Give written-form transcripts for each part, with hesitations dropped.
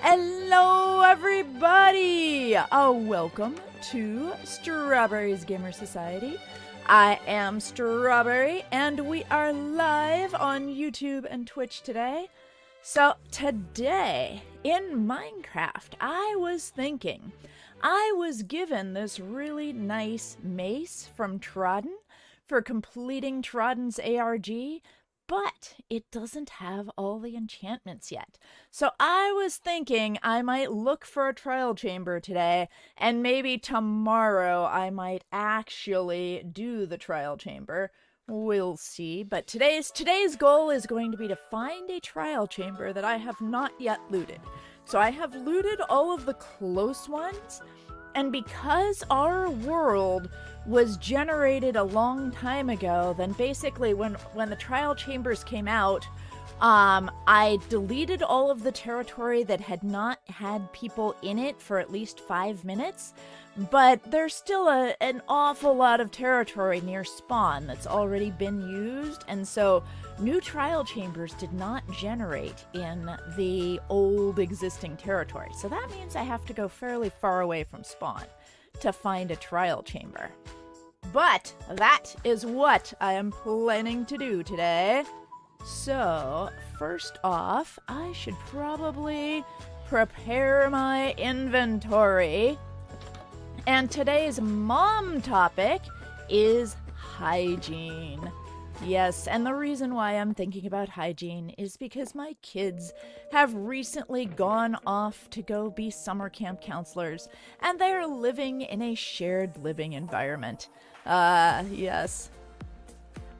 Hello, everybody! Welcome to Strawberry's Gamer Society. I am Strawberry, and we are live on YouTube and Twitch today. So, today, in Minecraft, I was thinking, I was given this really nice mace from Trodden for completing Trodden's ARG, but it doesn't have all the enchantments yet. So I was thinking I might look for a trial chamber today, and maybe tomorrow I might actually do the trial chamber. We'll see. But today's goal is going to be to find a trial chamber that I have not yet looted. So I have looted all of the close ones, and because our world was generated a long time ago, then basically when the trial chambers came out, I deleted all of the territory that had not had people in it for at least 5 minutes, but there's still an awful lot of territory near spawn that's already been used, and so new trial chambers did not generate in the old existing territory. So that means I have to go fairly far away from spawn to find a trial chamber. But that is what I am planning to do today. So, first off, I should probably prepare my inventory. And today's mom topic is hygiene. Yes, and the reason why I'm thinking about hygiene is because my kids have recently gone off to go be summer camp counselors, and they're living in a shared living environment. Yes.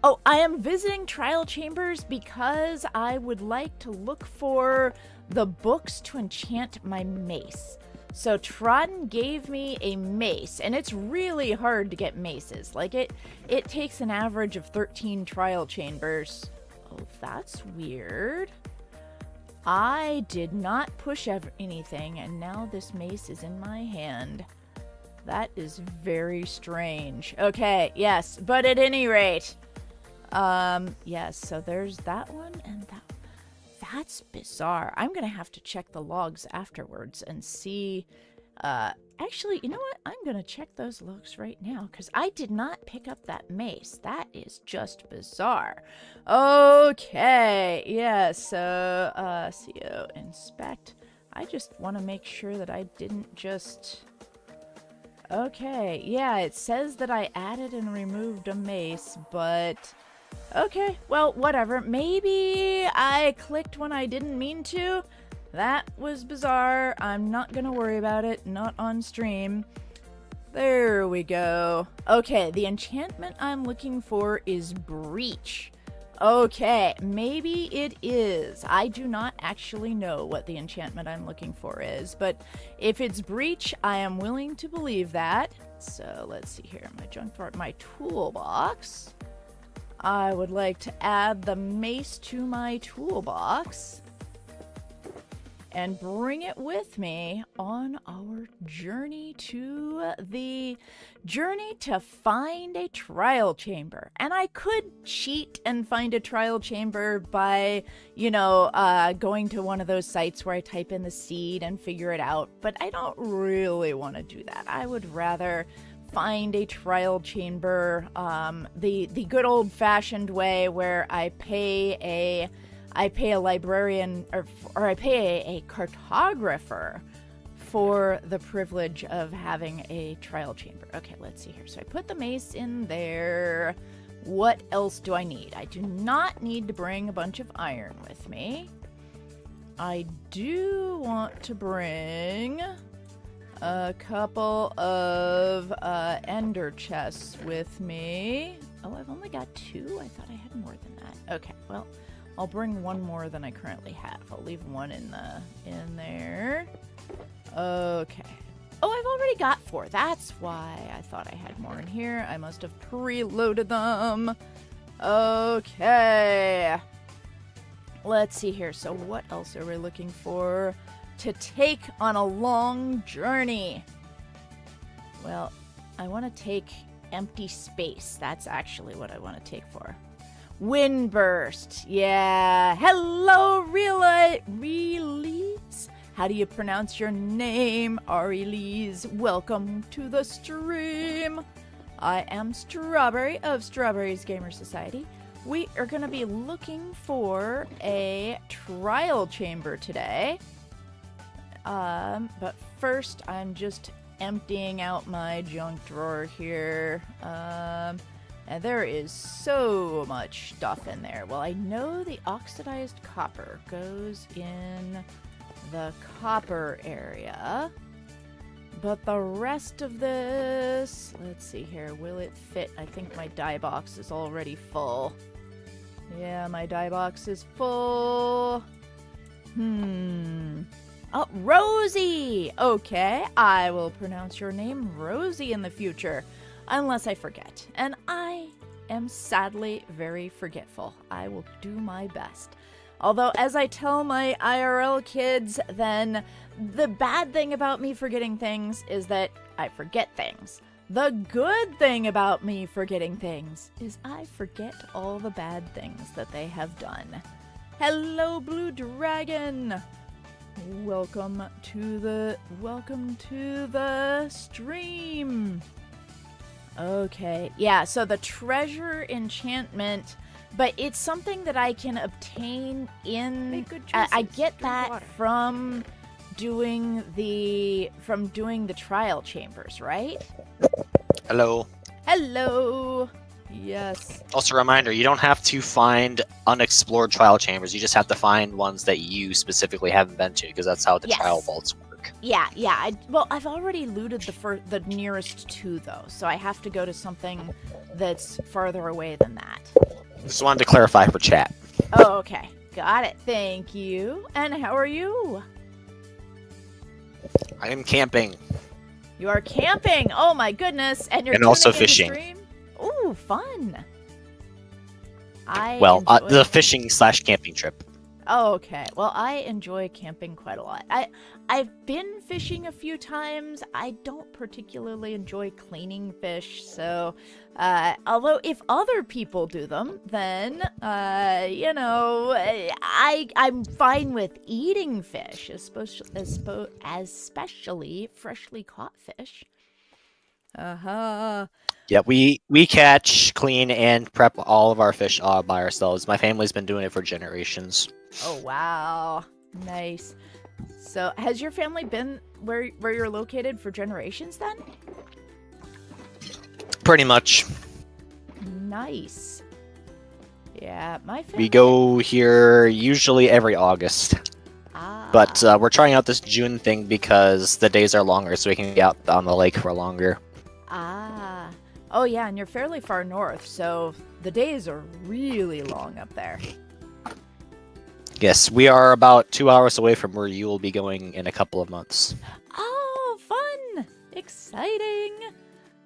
Oh, I am visiting trial chambers because I would like to look for the books to enchant my mace. So Trodden gave me a mace, and it's really hard to get maces. Like, it takes an average of 13 trial chambers. Oh, that's weird. I did not push anything, and now this mace is in my hand. That is very strange. Okay, yes, but at any rate, yes, so there's that one and that one. That's bizarre. I'm gonna have to check the logs afterwards and see. Actually, you know what? I'm gonna check those logs right now because I did not pick up that mace. That is just bizarre. Okay, yeah, so, CO inspect. I just want to make sure that I didn't just... Okay, yeah, it says that I added and removed a mace, but... Okay, well, whatever. Maybe I clicked when I didn't mean to. That was bizarre. I'm not gonna worry about it. Not on stream. There we go. Okay, the enchantment I'm looking for is Breach. Okay, maybe it is. I do not actually know what the enchantment I'm looking for is, but if it's Breach, I am willing to believe that. So let's see here. My junk drawer, my toolbox. I would like to add the mace to my toolbox and bring it with me on our journey to find a trial chamber. And I could cheat and find a trial chamber by, you know, going to one of those sites where I type in the seed and figure it out, but I don't really want to do that. I would rather find a trial chamber the good old-fashioned way where I pay a librarian or I pay a cartographer for the privilege of having a trial chamber. Okay, let's see here. So I put the mace in there. What else do I need? I do not need to bring a bunch of iron with me. I do want to bring a couple of ender chests with me. Oh, I've only got 2? I thought I had more than that. Okay, well, I'll bring one more than I currently have. I'll leave one in there. Okay. Oh, I've already got 4. That's why I thought I had more in here. I must have preloaded them. Okay. Let's see here. So what else are we looking for to take on a long journey? Well, I want to take empty space. That's actually what I want to take for. Windburst. Yeah. Hello, Release. How do you pronounce your name, Ari-Lise? Welcome to the stream. I am Strawberry of Strawberry's Gamer Society. We are going to be looking for a trial chamber today. But first, I'm just emptying out my junk drawer here. And there is so much stuff in there. Well, I know the oxidized copper goes in the copper area. But the rest of this, let's see here, will it fit? I think my dye box is already full. Yeah, my dye box is full. Oh, Rosie! Okay, I will pronounce your name Rosie in the future. Unless I forget. And I am sadly very forgetful. I will do my best. Although, as I tell my IRL kids, then the bad thing about me forgetting things is that I forget things. The good thing about me forgetting things is I forget all the bad things that they have done. Hello, Blue Dragon! Welcome to the stream. Okay, yeah, so the treasure enchantment, but it's something that I can obtain in. I get that from doing the trial chambers, right? Hello. Hello. Yes. Also a reminder, you don't have to find unexplored trial chambers. You just have to find ones that you specifically haven't been to, because that's how the trial vaults work. Yeah. I've already looted the nearest two, though, so I have to go to something that's farther away than that. Just wanted to clarify for chat. Oh, okay. Got it. Thank you. And how are you? I am camping. You are camping. Oh my goodness! And you're also tuning in to fishing. Stream? Ooh, fun. The fishing/camping trip. Oh, okay. Well, I enjoy camping quite a lot. I've been fishing a few times. I don't particularly enjoy cleaning fish, so although if other people do them, then I'm fine with eating fish, especially freshly caught fish. Yeah, we catch, clean, and prep all of our fish all by ourselves. My family's been doing it for generations. Oh, wow. Nice. So, has your family been where you're located for generations then? Pretty much. Nice. Yeah, my family... We go here usually every August. But we're trying out this June thing because the days are longer, so we can be out on the lake for longer. Oh yeah, and you're fairly far north, so the days are really long up there. Yes, we are about 2 hours away from where you will be going in a couple of months. Oh, fun! Exciting!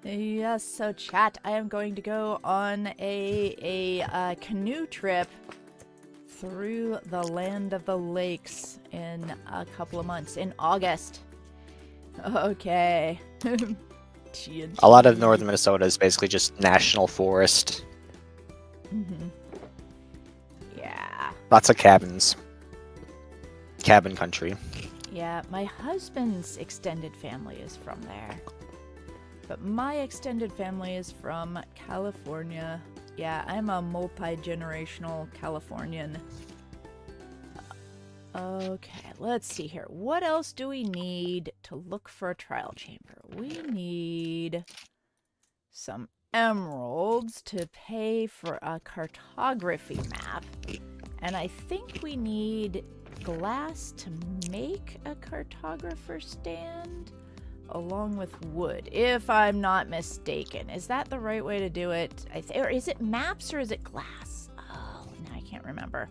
Yes, so chat, I am going to go on a canoe trip through the land of the lakes in a couple of months, in August. Okay. A lot of northern Minnesota is basically just national forest. Yeah. Lots of cabins. Cabin country. Yeah, my husband's extended family is from there. But my extended family is from California. Yeah, I'm a multi-generational Californian. Okay, let's see here. What else do we need to look for a trial chamber? We need some emeralds to pay for a cartography map. And I think we need glass to make a cartographer stand, along with wood, if I'm not mistaken. Is that the right way to do it? Or is it maps or is it glass? Oh, no, I can't remember.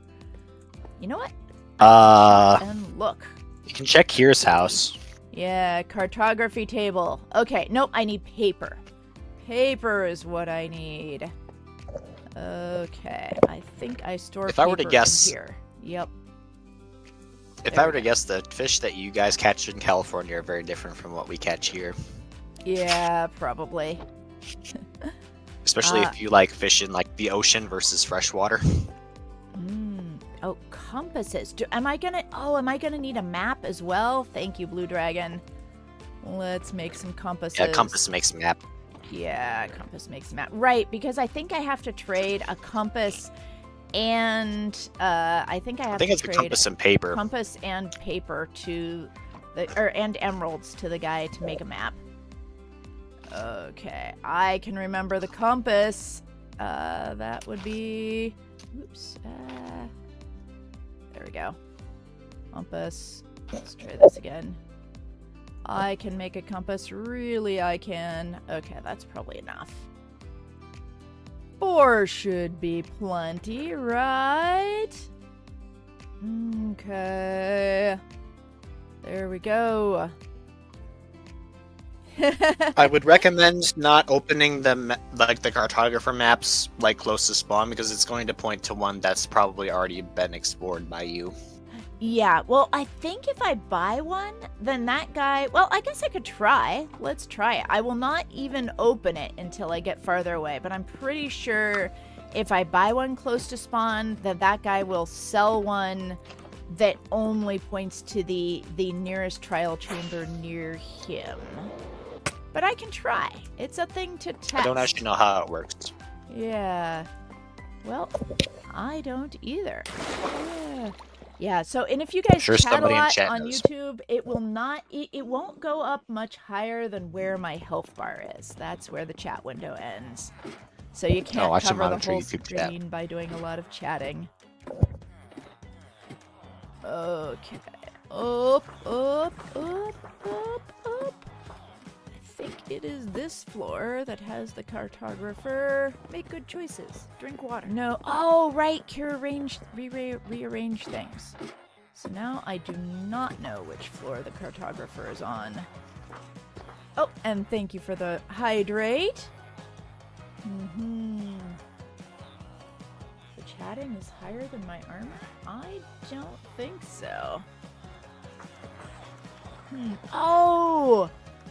You know what? And look. You can check Kier's house. Yeah, cartography table. Okay, nope, I need paper. Paper is what I need. Okay, I think I store paper in here. Yep. If I were to guess, the fish that you guys catch in California are very different from what we catch here. Yeah, probably. Especially if you like fish in like the ocean versus freshwater. Oh, compasses. Am I gonna need a map as well? Thank you, Blue Dragon. Let's make some compasses. Yeah, compass makes a map. Yeah, compass makes a map. Right, because I think I have to trade a compass and I think it's a compass and paper. Compass and paper to and emeralds to the guy to make a map. Okay, I can remember the compass. That would be oops. There we go. Compass. Let's try this again. I can make a compass. Really, I can. Okay, that's probably enough. 4 should be plenty, right? Okay. There we go. I would recommend not opening the cartographer maps like close to spawn because it's going to point to one that's probably already been explored by you. Yeah, well, I think if I buy one, then that guy... Well, I guess I could try. Let's try it. I will not even open it until I get farther away, but I'm pretty sure if I buy one close to spawn, then that guy will sell one that only points to the nearest trial chamber near him. But I can try. It's a thing to test. I don't actually know how it works. Yeah. Well, I don't either. Yeah, so, and if you guys chat a lot on YouTube, it won't go up much higher than where my health bar is. That's where the chat window ends. So you can't cover the whole screen by doing a lot of chatting. Okay. Up, up, up, up, up. I think it is this floor that has the cartographer. Make good choices. Drink water. No. Oh, right. Rearrange things. So now I do not know which floor the cartographer is on. Oh, and thank you for the hydrate. The chatting is higher than my armor? I don't think so. Oh!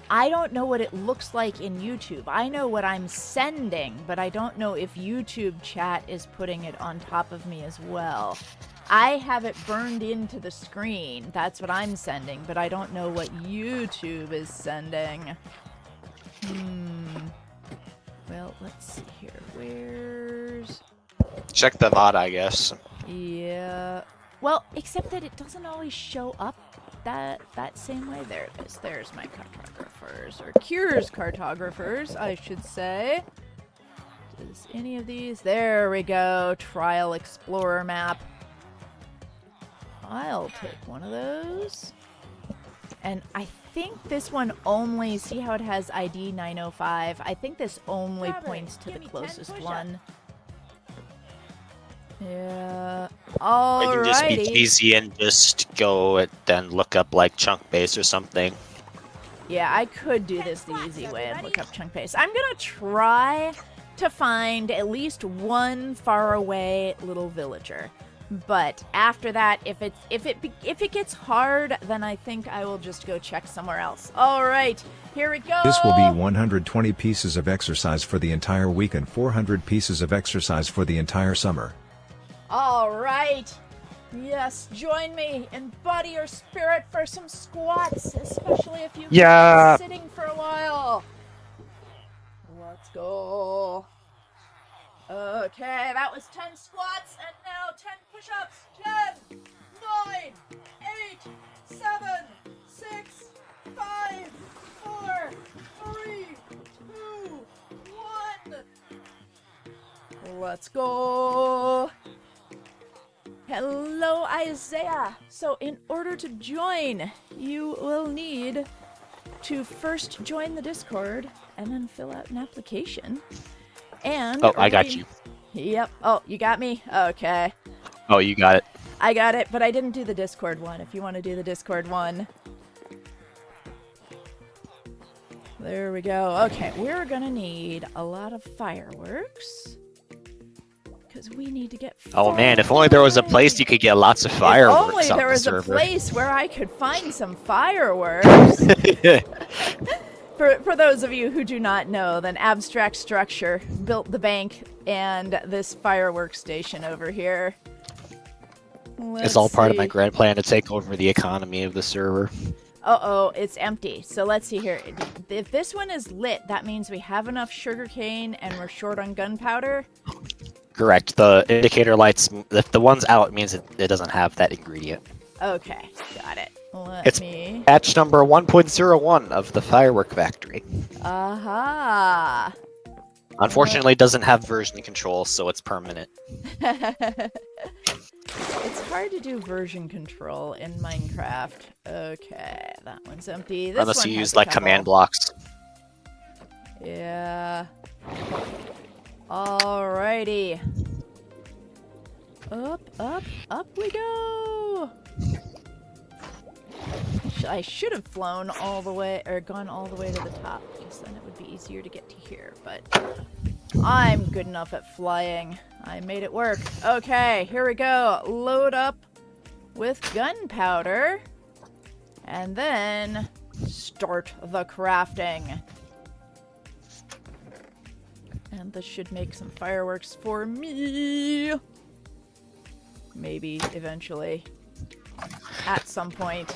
I don't know what it looks like in YouTube. I know what I'm sending, but I don't know if YouTube chat is putting it on top of me as well. I have it burned into the screen. That's what I'm sending, but I don't know what YouTube is sending. Well, let's see here. Where's... Check the VOD, I guess. Yeah. Well, except that it doesn't always show up that same way. There it is. There's my cartographers, or Cure's cartographers, I should say. Does any of these? There we go. Trial Explorer map. I'll take one of those. And I think this one only, see how it has ID 905? I think this only points to the closest one. Yeah. Alrighty. You can just be easy and just go and look up like chunk base or something. Yeah, I could do this the easy way and look up chunk base. I'm gonna try to find at least one faraway little villager. But after that, if it gets hard, then I think I will just go check somewhere else. All right, here we go. This will be 120 pieces of exercise for the entire week and 400 pieces of exercise for the entire summer. All right. Yes, join me and body your spirit for some squats, especially if you've been sitting for a while. Let's go. Okay, that was 10 squats, and now 10 push-ups. 10, 9, 8, 7, 6, 5, 4, 3, 2, 1. Let's go. Hello, Isaiah. So in order to join, you will need to first join the Discord and then fill out an application. And I got you. Yep. Oh, you got me? Okay. Oh, you got it. I got it, but I didn't do the Discord one. If you want to do the Discord one. There we go. Okay, we're gonna need a lot of fireworks. Because we need to get Oh man, if only there was a place you could get lots of fireworks. If only there was a place where I could find some fireworks. For those of you who do not know, then Abstract Structure built the bank and this fireworks station over here. It's all part of my grand plan to take over the economy of the server. Uh-oh, it's empty. So let's see here. If this one is lit, that means we have enough sugarcane and we're short on gunpowder? Correct. The indicator lights, if the one's out, means it doesn't have that ingredient. Okay, got it. It's patch number 1.01 of the firework factory. Aha! Unfortunately, it doesn't have version control, so it's permanent. It's hard to do version control in Minecraft. Okay, that one's empty. This Unless one you has use, a like, couple. command blocks. Yeah. Alrighty. Up, up, up we go! I should have flown all the way, or gone all the way to the top, because then it would be easier to get to here, but I'm good enough at flying. I made it work. Okay, here we go. Load up with gunpowder, and then start the crafting. And this should make some fireworks for me. Maybe, eventually. At some point.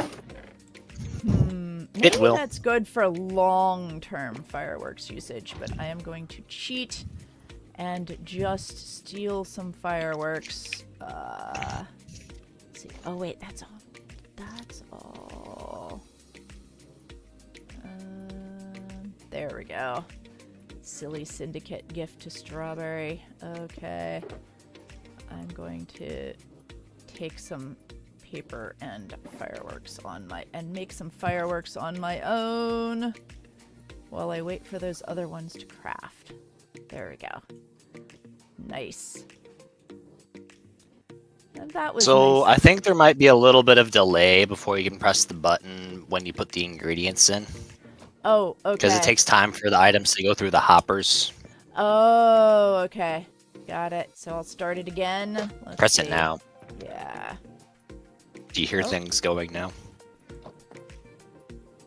Maybe It will. That's good for long-term fireworks usage, but I am going to cheat and just steal some fireworks. Let's see. Oh wait, that's all. That's all. There we go. Silly syndicate gift to Strawberry. Okay. I'm going to take some paper and fireworks on my make some fireworks on my own while I wait for those other ones to craft. There we go. Nice. And that was So nice. I think there might be a little bit of delay before you can press the button when you put the ingredients in. Oh, okay. Because it takes time for the items to go through the hoppers. Oh, okay. Got it. So I'll start it again. Let's Press see. it now. Yeah. Do you hear things going now?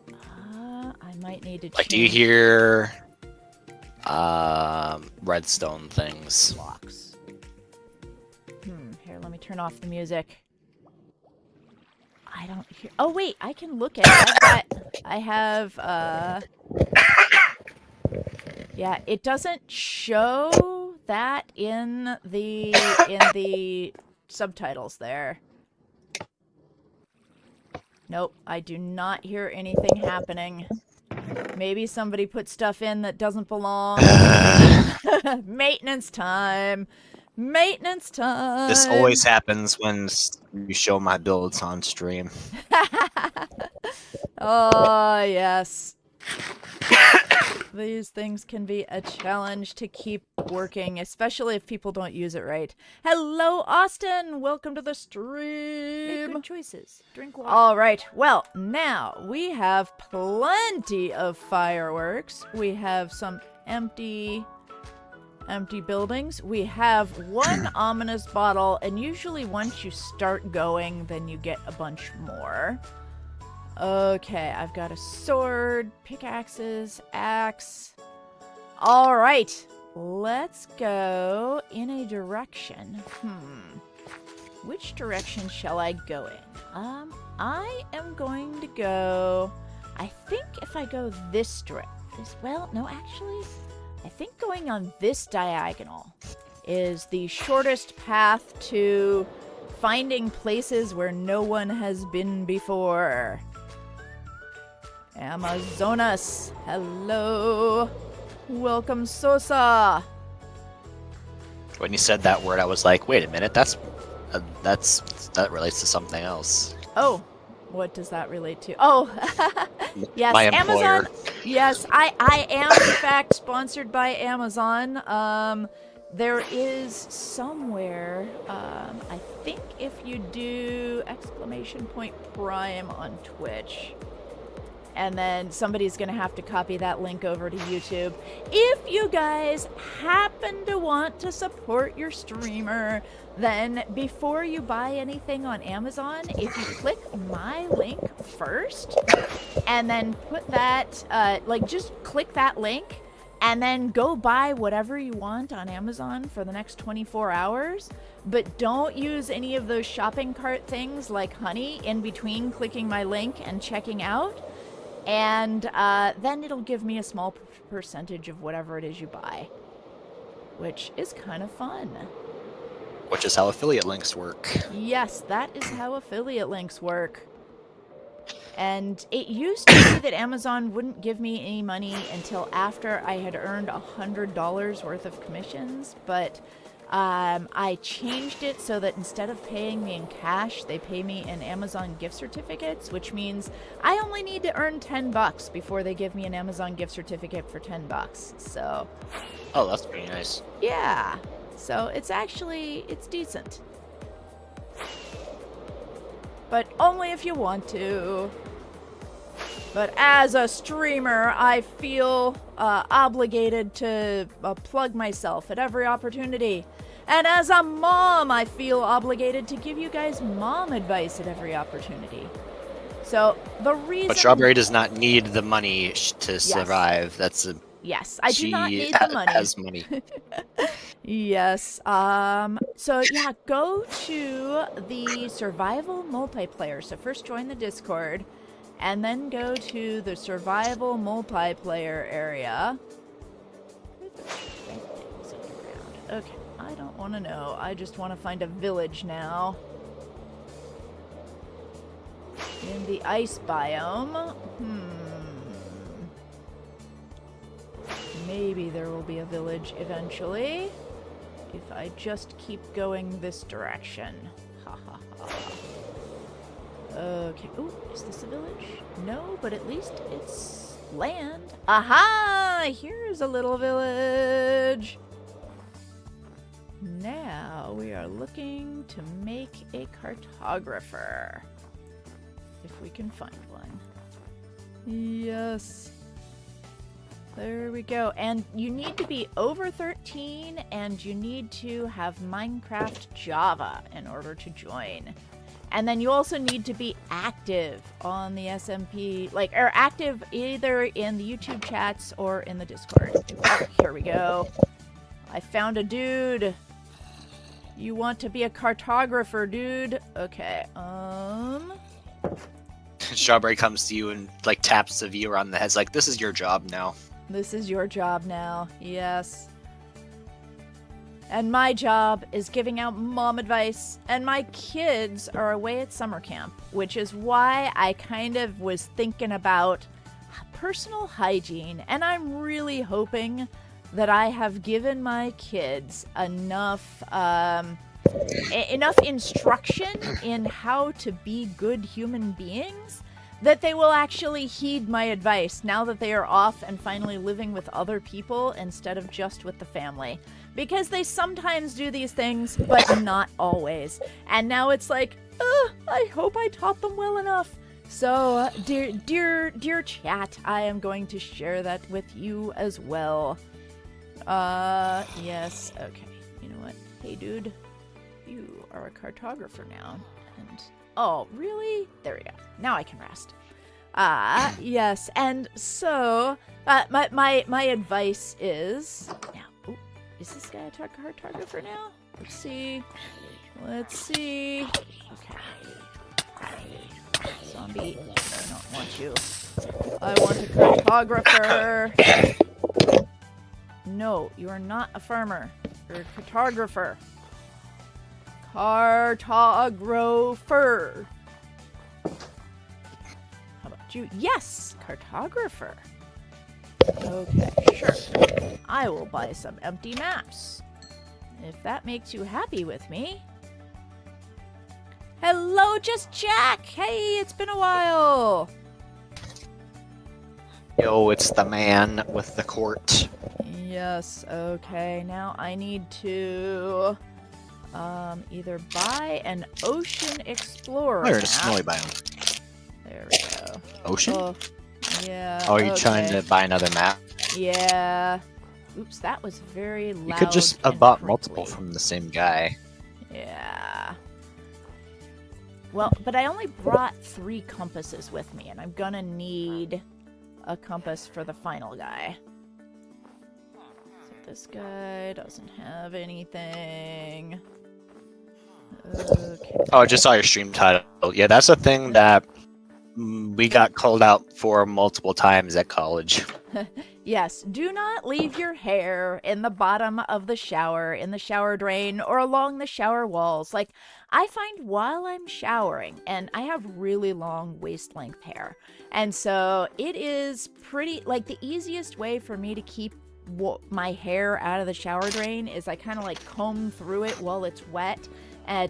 I might need to Like, do you change hear redstone things? blocks. Here, let me turn off the music. I don't hear. Oh wait, I can look at it. I have yeah, it doesn't show that in the subtitles there. Nope, I do not hear anything happening. Maybe somebody put stuff in that doesn't belong. Maintenance time. Maintenance time. This always happens when you show my builds on stream. Oh, yes. These things can be a challenge to keep working, especially if people don't use it right. Hello, Austin! Welcome to the stream! Make good choices. Drink water. All right, well, now we have plenty of fireworks. We have some empty buildings. We have one ominous bottle, and usually once you start going, then you get a bunch more. Okay, I've got a sword, pickaxes, axe. All right, let's go in a direction. Which direction shall I go in? I am going to go, I think if I go this direction, well, no, actually, I think going on this diagonal is the shortest path to finding places where no one has been before. Amazonas, hello. Welcome, Sosa. When you said that word, I was like, wait a minute, that relates to something else. Oh, what does that relate to? Oh, yes, My employer. Amazon. Yes, I am in fact sponsored by Amazon. There is somewhere, I think if you do !Prime on Twitch, and then somebody's going to have to copy that link over to YouTube. If you guys happen to want to support your streamer, then before you buy anything on Amazon, if you click my link first, and then put that, just click that link, and then go buy whatever you want on Amazon for the next 24 hours, but don't use any of those shopping cart things like Honey in between clicking my link and checking out, and then it'll give me a small percentage of whatever it is you buy, which is kind of fun. Which is how affiliate links work. Yes, that is how affiliate links work. And it used to be that Amazon wouldn't give me any money until after I had earned $100 worth of commissions, but I changed it so that instead of paying me in cash, they pay me in Amazon gift certificates, which means I only need to earn $10 before they give me an Amazon gift certificate for $10. So, Oh, that's pretty nice. yeah. So it's decent. But only if you want to. But as a streamer, I feel obligated to plug myself at every opportunity. And as a mom, I feel obligated to give you guys mom advice at every opportunity. So the reason... But Strawberry does not need the money to survive. That's a... Yes, I do not need the money. She has money. Yes. So yeah, go to the survival multiplayer. So first join the Discord, and then go to the survival multiplayer area. Okay, I don't want to know. I just want to find a village now. In the ice biome. Maybe there will be a village eventually, if I just keep going this direction. Ha ha ha. Okay. Ooh, is this a village? No, but at least it's land. Aha! Here's a little village. Now we are looking to make a cartographer. If we can find one. Yes. There we go. And you need to be over 13, and you need to have Minecraft Java in order to join. And then you also need to be active on the SMP, or active either in the YouTube chats or in the Discord. Oh, here we go. I found a dude. You want to be a cartographer, dude? Okay, Strawberry comes to you and, taps the viewer on the head. Like, this is your job now. This is your job now, yes. And my job is giving out mom advice, and my kids are away at summer camp, which is why I kind of was thinking about personal hygiene, and I'm really hoping that I have given my kids enough instruction in how to be good human beings that they will actually heed my advice now that they are off and finally living with other people instead of just with the family. Because they sometimes do these things, but not always. And now it's like, I hope I taught them well enough. So, dear chat, I am going to share that with you as well. Yes, okay. You know what? Hey, dude, you are a cartographer now. And oh, really? There we go. Now I can rest. Yes, and so, my advice is... Now, ooh, is this guy a cartographer now? Let's see. Okay. Zombie, I don't want you. I want a cartographer. No, you are not a farmer. You're a cartographer. Cartographer. How about you? Yes, cartographer. Okay, sure. I will buy some empty maps. If that makes you happy with me. Hello, Just Jack! Hey, it's been a while! Yo, it's the man with the court. Yes, okay. Now I need to either buy an Ocean Explorer Where map. is snowy biome? There we go. Ocean? Oh, yeah. Oh, are you trying to buy another map? Yeah. Oops, that was very loud. You could just have bought multiple from the same guy. Yeah. Well, but I only brought 3 compasses with me, and I'm gonna need a compass for the final guy. This guy doesn't have anything. Okay. Oh, I just saw your stream title. Yeah, that's a thing that we got called out for multiple times at college. Yes, do not leave your hair in the bottom of the shower, in the shower drain, or along the shower walls. Like, I find while I'm showering, and I have really long waist length hair, and so it is pretty, like, the easiest way for me to keep my hair out of the shower drain is I kind of like comb through it while it's wet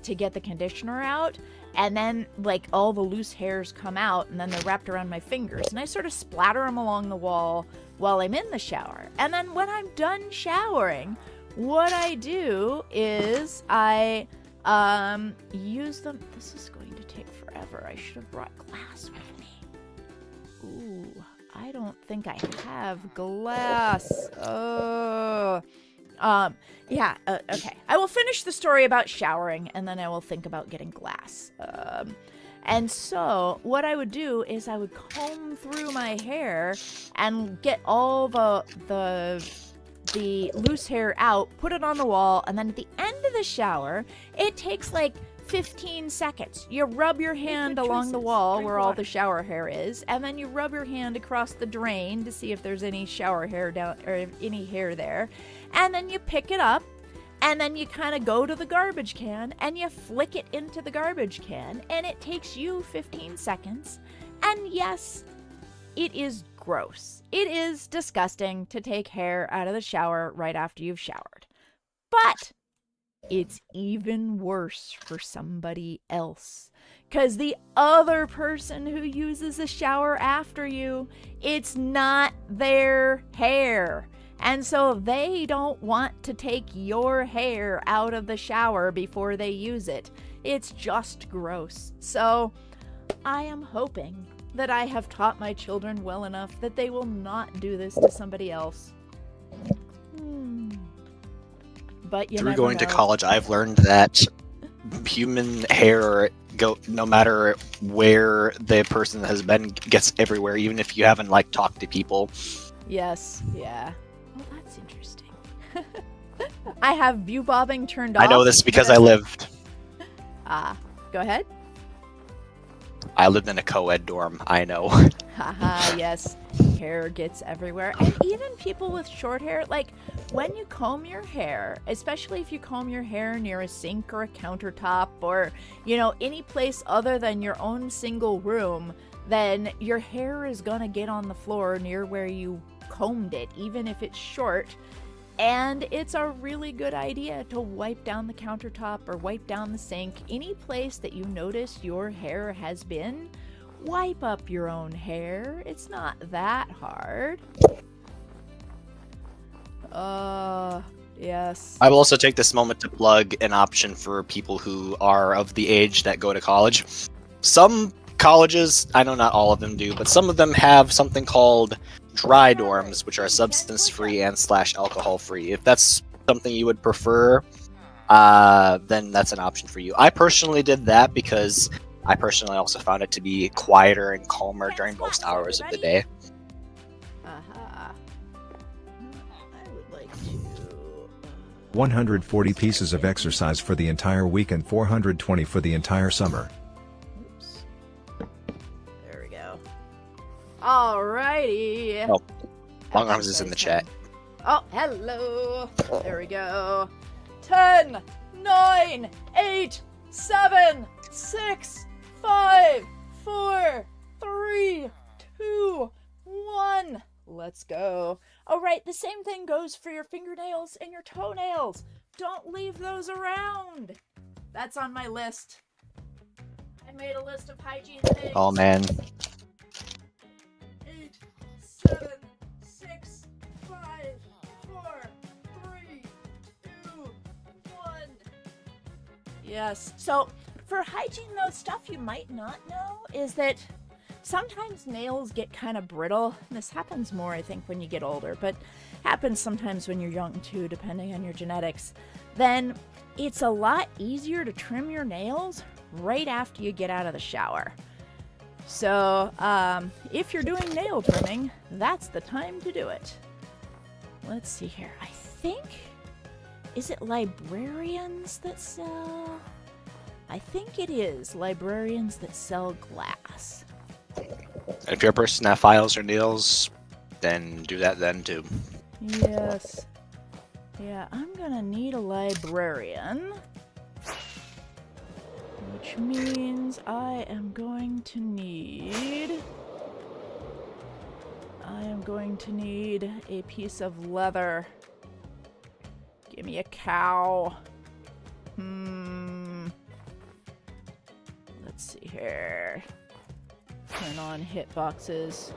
to get the conditioner out. And then, like, all the loose hairs come out, and then they're wrapped around my fingers. And I sort of splatter them along the wall while I'm in the shower. And then when I'm done showering, what I do is I use them. This is going to take forever. I should have brought glass with me. Ooh, I don't think I have glass. Okay. I will finish the story about showering, and then I will think about getting glass. And so what I would do is I would comb through my hair and get all the loose hair out, put it on the wall, and then at the end of the shower, it takes like 15 seconds. You rub your hand along the wall where all the shower hair is, and then you rub your hand across the drain to see if there's any shower hair down or any hair there. And then you pick it up, and then you kind of go to the garbage can and you flick it into the garbage can, and it takes you 15 seconds. And yes, it is gross. It is disgusting to take hair out of the shower right after you've showered. But it's even worse for somebody else. Because the other person who uses a shower after you, it's not their hair. And so they don't want to take your hair out of the shower before they use it. It's just gross. So I am hoping that I have taught my children well enough that they will not do this to somebody else. But you Through never going know. to college, I've learned that human hair, no matter where the person has been, gets everywhere, even if you haven't like talked to people. Yes, yeah. Well, that's interesting. I have view bobbing turned off. I know this because I lived. Go ahead. I lived in a co-ed dorm. I know. Haha, yes. Hair gets everywhere. And even people with short hair, like when you comb your hair, especially if you comb your hair near a sink or a countertop or, you know, any place other than your own single room, then your hair is gonna get on the floor near where you combed it, even if it's short. And it's a really good idea to wipe down the countertop or wipe down the sink. Any place that you notice your hair has been, wipe up your own hair. It's not that hard. Yes. I will also take this moment to plug an option for people who are of the age that go to college. Some colleges, I know not all of them do, but some of them have something called dry dorms, which are substance-free and /alcohol-free. If that's something you would prefer, then that's an option for you. I personally did that because I personally also found it to be quieter and calmer during most hours of the day. I would like to... 140 pieces of exercise for the entire week and 420 for the entire summer. Oops. There we go. Alrighty. Oh, Long Arms is in the chat. Oh, hello. There we go. 10, 9, 8, 7, 6, 5, 4, 3, 2, 1. Let's go. All right, the same thing goes for your fingernails and your toenails. Don't leave those around. That's on my list. I made a list of hygiene things. Oh man. 8, 7, 6, 5, 4, 3, 2, 1. Yes. So for hygiene, though, stuff you might not know is that sometimes nails get kind of brittle. This happens more, I think, when you get older, but happens sometimes when you're young too, depending on your genetics. Then it's a lot easier to trim your nails right after you get out of the shower. So if you're doing nail trimming, that's the time to do it. Let's see here. I think... Is it librarians that sell? I think it is librarians that sell glass. If you're a person that files or deals, then do that then too. Yes. Yeah, I'm gonna need a librarian. Which means I am going to need a piece of leather. Give me a cow. Let's see here. Turn on hitboxes.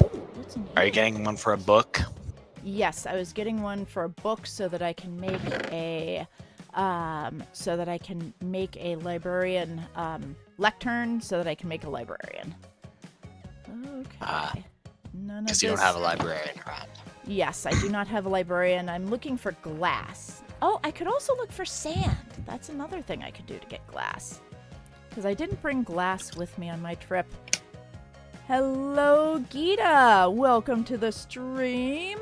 Ooh, what's in here? Are you getting one for a book? Yes, I was getting one for a book so that I can make a librarian lectern so that I can make a librarian. Okay. None of Because you don't this- have a librarian around. Yes, I do not have a librarian. I'm looking for glass. Oh, I could also look for sand. That's another thing I could do to get glass. Because I didn't bring glass with me on my trip. Hello, Gita. Welcome to the stream.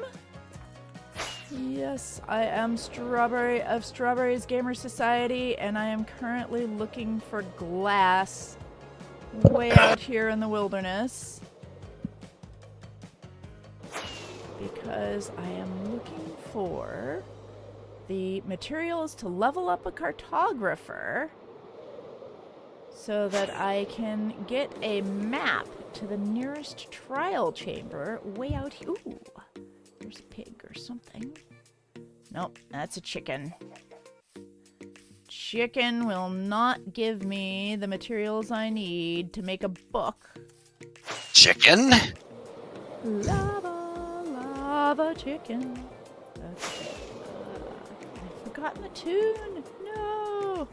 Yes, I am Strawberry of Strawberry's Gamer Society, and I am currently looking for glass way out here in the wilderness. Because I am looking for the materials to level up a cartographer so that I can get a map to the nearest trial chamber way out here. Ooh, there's a pig or something. Nope, that's a chicken. Chicken will not give me the materials I need to make a book. Chicken? Lava chicken. Okay. I've forgotten the tune. No.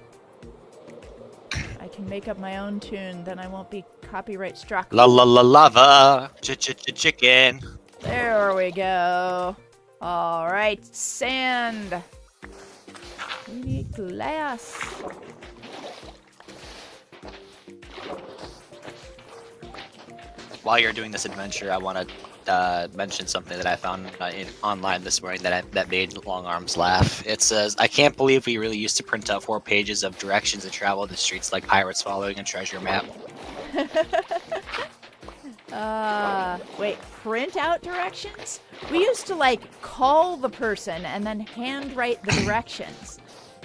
I can make up my own tune, then I won't be copyright struck. La la la lava. Chicken. There we go. All right, sand. We need glass. While you're doing this adventure, I want to mention something that I found online this morning that made Long Arms laugh. It says, "I can't believe we really used to print out 4 pages of directions to travel the streets like pirates following a treasure map." Wait, print out directions? We used to, like, call the person and then handwrite the directions.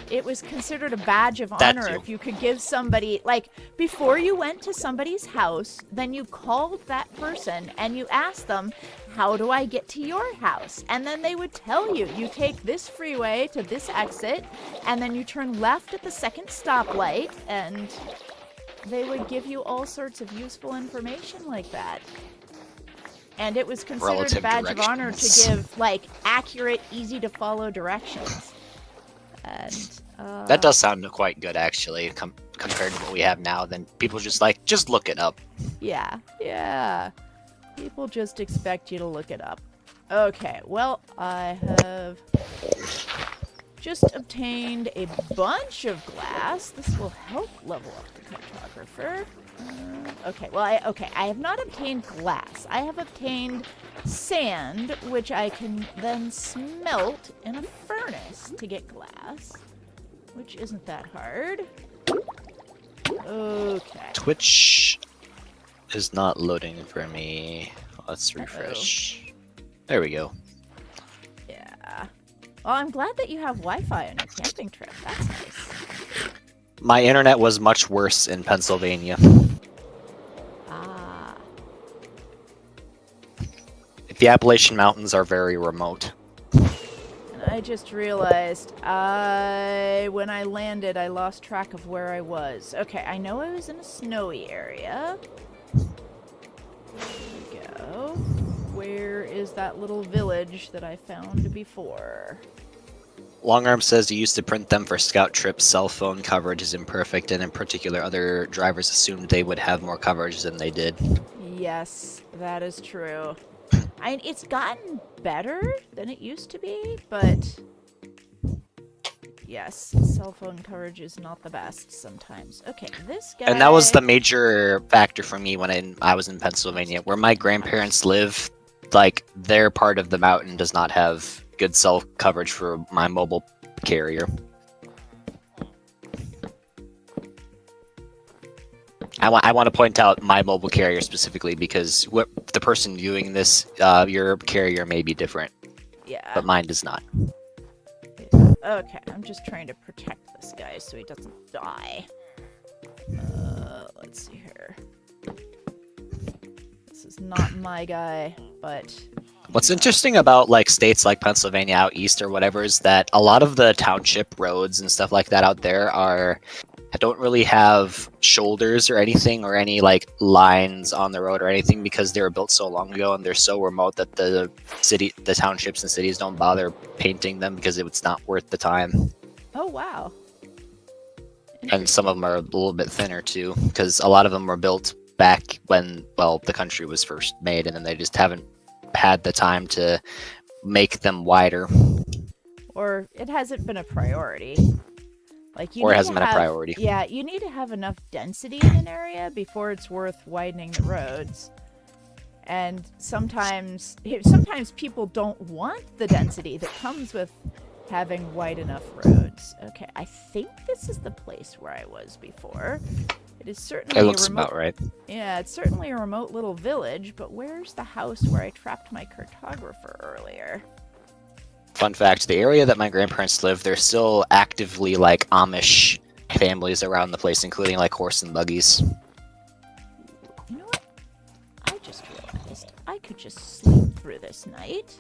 It was considered a badge of That honor too. if you could give somebody, like, before you went to somebody's house, then you called that person and you asked them, how do I get to your house? And then they would tell you, you take this freeway to this exit, and then you turn left at the second stoplight, and they would give you all sorts of useful information like that. And it was considered Relative a badge of honor to directions. give, like, accurate, easy-to-follow directions. And, That does sound quite good, actually, compared to what we have now. Then people just look it up. Yeah. People just expect you to look it up. Okay, well, I have just obtained a bunch of glass. This will help level up the cartographer. I have not obtained glass. I have obtained sand, which I can then smelt in a furnace to get glass, which isn't that hard. Okay. Twitch is not loading for me. Let's refresh. There we go. Yeah. Well, I'm glad that you have Wi-Fi on your camping trip. That's nice. My internet was much worse in Pennsylvania. Ah. The Appalachian Mountains are very remote. And I just realized when I landed, I lost track of where I was. Okay, I know I was in a snowy area. There we go. Where is that little village that I found before? Longarm says you used to print them for scout trips. Cell phone coverage is imperfect, and in particular, other drivers assumed they would have more coverage than they did. Yes, that is true. It's gotten better than it used to be, but yes, cell phone coverage is not the best sometimes. Okay, this guy... And that was the major factor for me when I was in Pennsylvania. Where my grandparents live, like their part of the mountain does not have good cell coverage for my mobile carrier. I want to point out my mobile carrier specifically because the person viewing this, your carrier may be different. Yeah. But mine does not. Okay, I'm just trying to protect this guy so he doesn't die. Let's see here. This is not my guy, but... What's interesting about like states like Pennsylvania out east or whatever is that a lot of the township roads and stuff like that out there don't really have shoulders or anything or any like lines on the road or anything because they were built so long ago and they're so remote that the townships and cities don't bother painting them because it's not worth the time. Oh, wow. And some of them are a little bit thinner too because a lot of them were built back when, well, the country was first made and then they just haven't had the time to make them wider. Or it hasn't been a priority. Like or it hasn't been a priority. Yeah, you need to have enough density in an area before it's worth widening the roads. And sometimes people don't want the density that comes with having wide enough roads. Okay, I think this is the place where I was before. It is certainly it looks about right. Yeah, it's certainly a remote little village, but where's the house where I trapped my cartographer earlier? Fun fact, the area that my grandparents live, there's still actively like Amish families around the place, including like horse and buggies. You know what? I just realized I could just sleep through this night.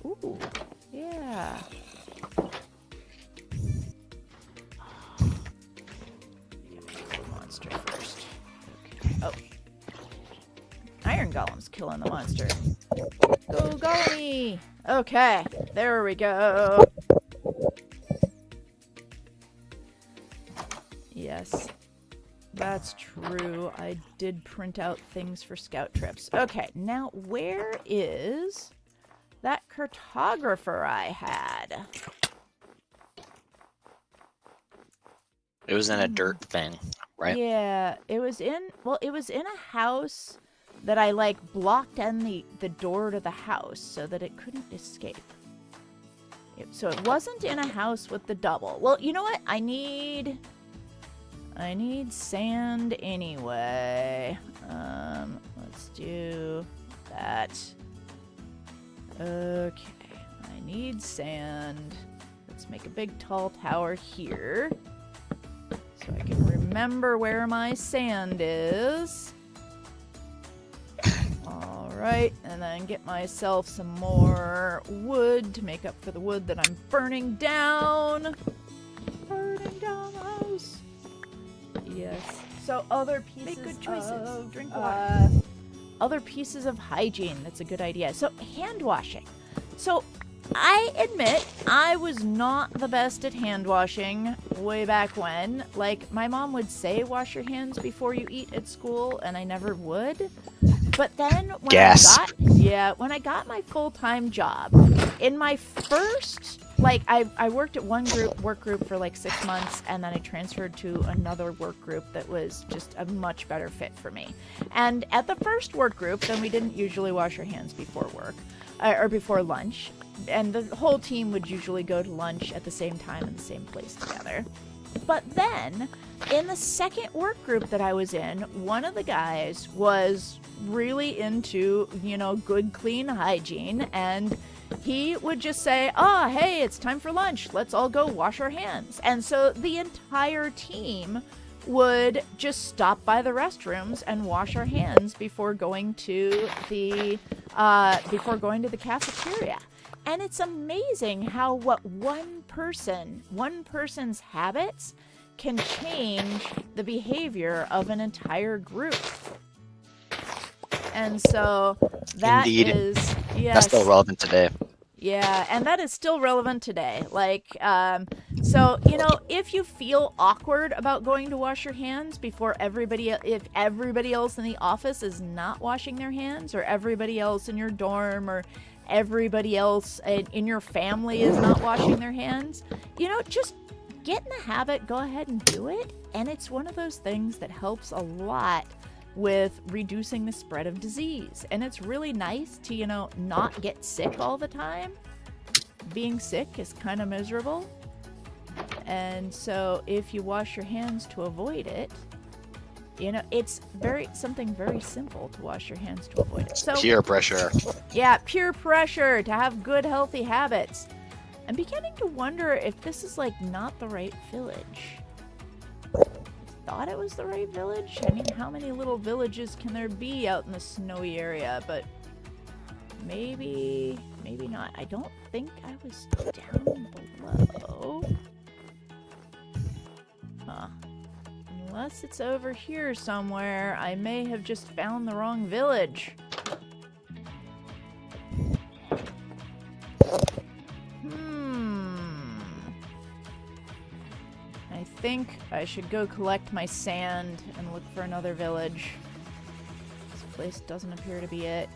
Ooh, yeah. Monster first. Okay. Oh. Iron Golem's killing the monster. Go, Golemy! Okay, there we go. Yes, that's true. I did print out things for scout trips. Okay, now where is that cartographer I had? It was in a dirt thing, right? Yeah, it was in a house that I like blocked in the door to the house so that it couldn't escape. So it wasn't in a house with the double. Well, you know what? I need sand anyway. Let's do that. Okay, I need sand. Let's make a big tall tower here so I can remember where my sand is. Alright, and then get myself some more wood to make up for the wood that I'm burning down. Burning down the house. Yes. So other pieces Make good choices. Of, Drink water. Other pieces of hygiene. That's a good idea. So hand washing. So I admit I was not the best at hand washing way back when. Like, my mom would say wash your hands before you eat at school, and I never would. But then when I got my full-time job, in my first, like, I worked at one work group for like 6 months, and then I transferred to another work group that was just a much better fit for me. And at the first work group, then we didn't usually wash our hands before work, or before lunch. And the whole team would usually go to lunch at the same time in the same place together. But then, in the second work group that I was in, one of the guys was really into, good, clean hygiene, and he would just say, hey, it's time for lunch. Let's all go wash our hands. And so the entire team would just stop by the restrooms and wash our hands before going to the cafeteria. And it's amazing how one person's habits can change the behavior of an entire group. And so that is, yes. That's still relevant today. Yeah, and that is still relevant today. Like, so, if you feel awkward about going to wash your hands before if everybody else in the office is not washing their hands, or everybody else in your dorm, or everybody else in your family is not washing their hands, just get in the habit, go ahead and do it. And it's one of those things that helps a lot with reducing the spread of disease. And it's really nice to, you know, not get sick all the time. Being sick is kind of miserable. And so if you wash your hands to avoid it, you know, it's something very simple to wash your hands to avoid it. So Peer pressure. yeah, peer pressure to have good healthy habits. I'm beginning to wonder if this is like not the right village. Thought it was the right village. I mean, how many little villages can there be out in the snowy area? But maybe not. I don't think I was down below. Huh. Unless it's over here somewhere, I may have just found the wrong village. I think I should go collect my sand and look for another village. This place doesn't appear to be it.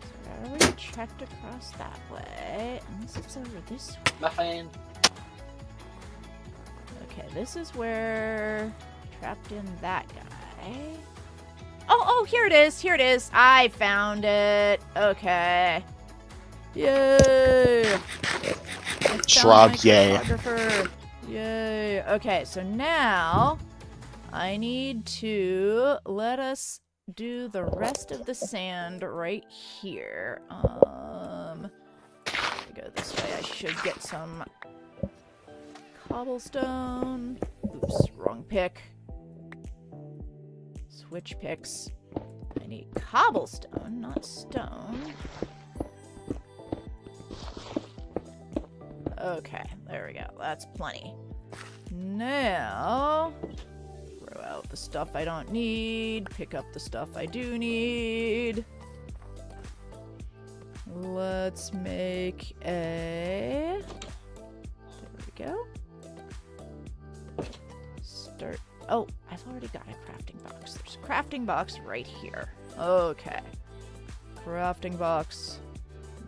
So I already checked across that way, unless it's over this way. Nothing. Okay, this is where I trapped in that guy. Oh, here it is. Here it is. I found it. Okay. Yay! Shrug, yay. Yay. Okay, so now I need to let us do the rest of the sand right here. If we go this way, I should get some cobblestone. Oops, wrong pick. Switch picks. I need cobblestone, not stone. Okay, there we go. That's plenty. Now, throw out the stuff I don't need, pick up the stuff I do need. Let's make a... There we go. Start... Oh, I've already got a crafting box. There's a crafting box right here. Okay. Crafting box.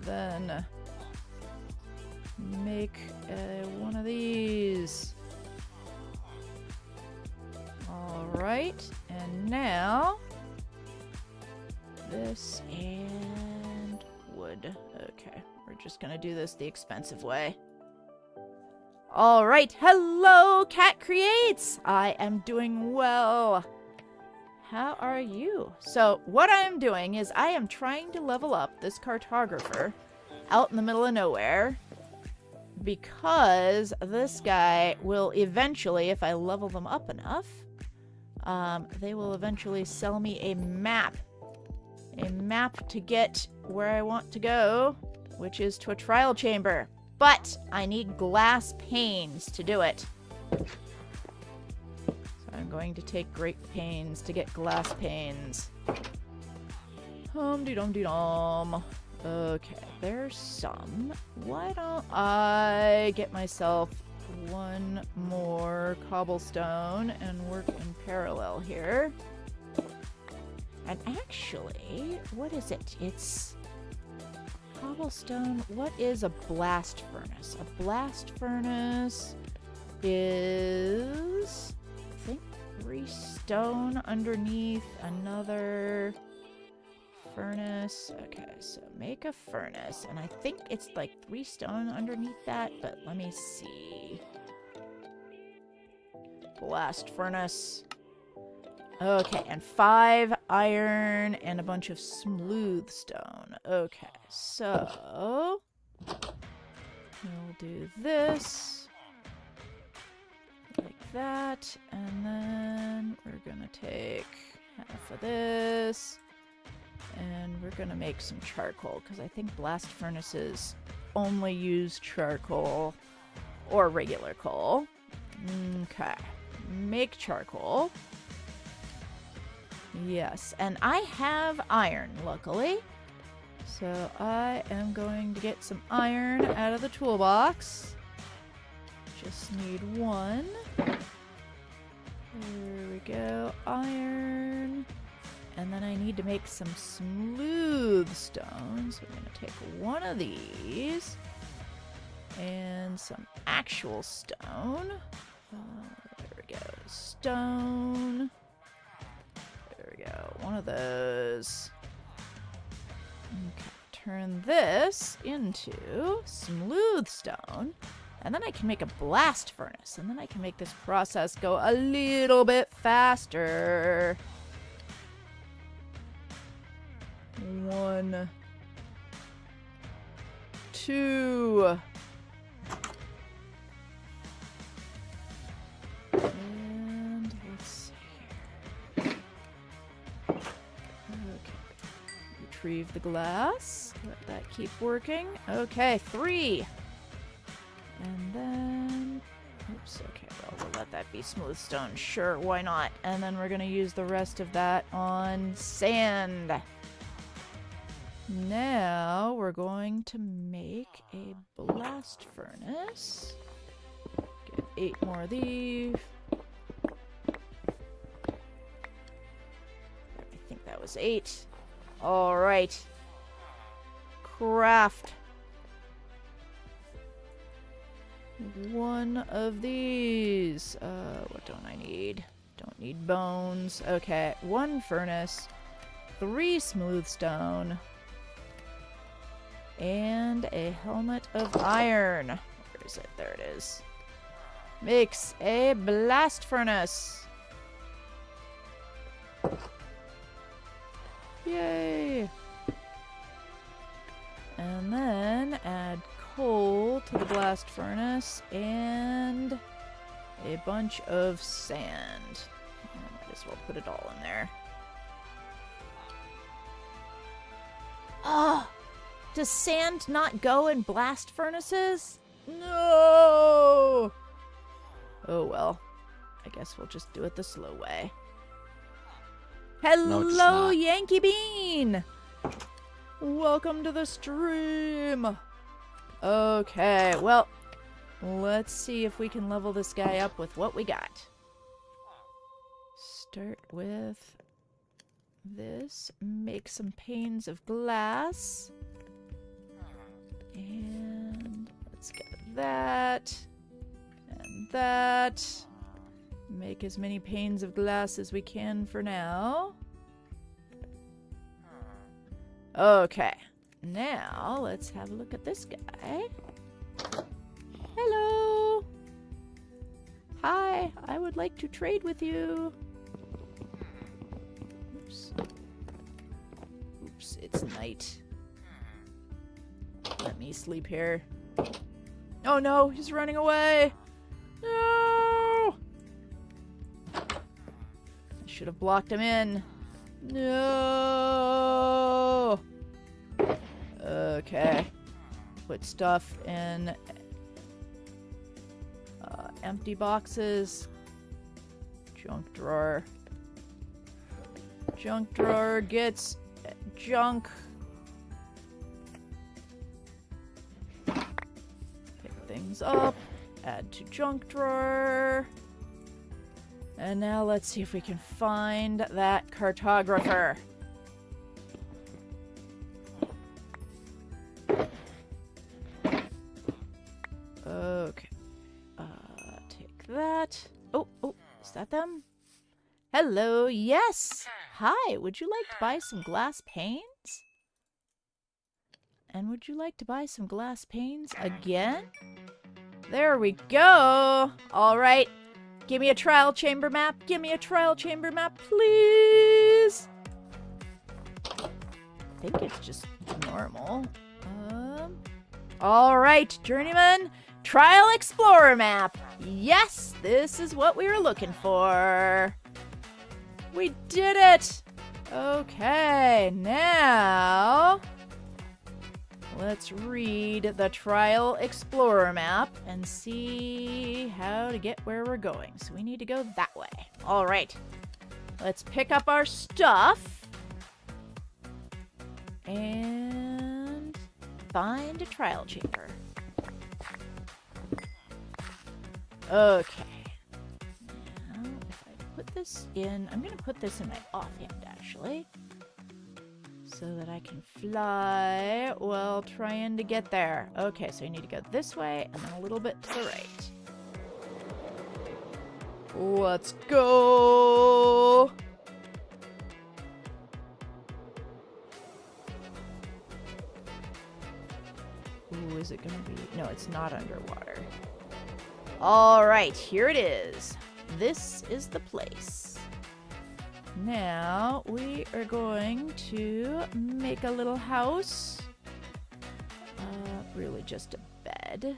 Then... make one of these. Alright, and now this and wood. Okay, we're just gonna do this the expensive way. Alright, hello Cat Creates! I am doing well. How are you? So what I am doing is I am trying to level up this cartographer out in the middle of nowhere, because this guy will eventually, if I level them up enough, they will eventually sell me a map. A map to get where I want to go, which is to a trial chamber. But I need glass panes to do it. So I'm going to take great pains to get glass panes. Hum-de-dum-de-dum. Okay, there's some. Why don't I get myself one more cobblestone and work in parallel here? And actually, what is it? It's cobblestone. What is a blast furnace? A blast furnace is, I think, 3 stone underneath another furnace. Okay, so make a furnace, and I think it's like 3 stone underneath that, but let me see. Blast furnace. Okay, and 5 iron and a bunch of smooth stone. Okay, so we'll do this like that, and then we're gonna take half of this, and we're gonna make some charcoal, because I think blast furnaces only use charcoal or regular coal. Okay, make charcoal. Yes, and I have iron, luckily. So I am going to get some iron out of the toolbox. Just need 1. There we go, iron. And then I need to make some smooth stone. So I'm going to take 1 of these. And some actual stone. There we go, stone. go. One of those. Okay. Turn this into smooth stone. And then I can make a blast furnace. And then I can make this process go a little bit faster. 1, 2. And let's see here. Okay. Retrieve the glass. Let that keep working. Okay, 3. And then... Oops, okay, well, we'll let that be smooth stone. Sure, why not? And then we're going to use the rest of that on sand. Now we're going to make a blast furnace. Get 8 more of these. I think that was 8. All right. Craft 1 of these. What don't I need? Don't need bones. Okay, 1 furnace, 3 smooth stone, and a helmet of iron. Where is it? There it is. Makes a blast furnace. Yay! And then add coal to the blast furnace and a bunch of sand. I might as well put it all in there. Oh! Does sand not go in blast furnaces? No! Oh well. I guess we'll just do it the slow way. No, it's Hello, not. Yankee Bean! Welcome to the stream! Okay, well, let's see if we can level this guy up with what we got. Start with this. Make some panes of glass. And let's get that. And that. Make as many panes of glass as we can for now. Okay. Now, let's have a look at this guy. Hello! Hi, I would like to trade with you. Oops. Oops, it's night. Let me sleep here. Oh no, he's running away! No! I should have blocked him in. No! Okay. Put stuff in empty boxes. Junk drawer. Junk drawer gets junk. Pick things up. Add to junk drawer. And now let's see if we can find that cartographer. Okay. Take that. Oh, is that them? Hello, yes. Hi, would you like to buy some glass panes? And would you like to buy some glass panes again? There we go. All right. Give me a trial chamber map. Give me a trial chamber map, please. I think it's just normal. All right, Journeyman. Trial Explorer map. Yes, this is what we were looking for. We did it. Okay, now let's read the Trial Explorer map and see how to get where we're going. So we need to go that way. All right, let's pick up our stuff and find a trial chamber. Okay. Now, if I put this in, I'm going to put this in my offhand, actually, so that I can fly while trying to get there. Okay, so I need to go this way and then a little bit to the right. Let's go! is it gonna be? No, it's not underwater. Alright, here it is. This is the place. Now, we are going to make a little house. Really just a bed.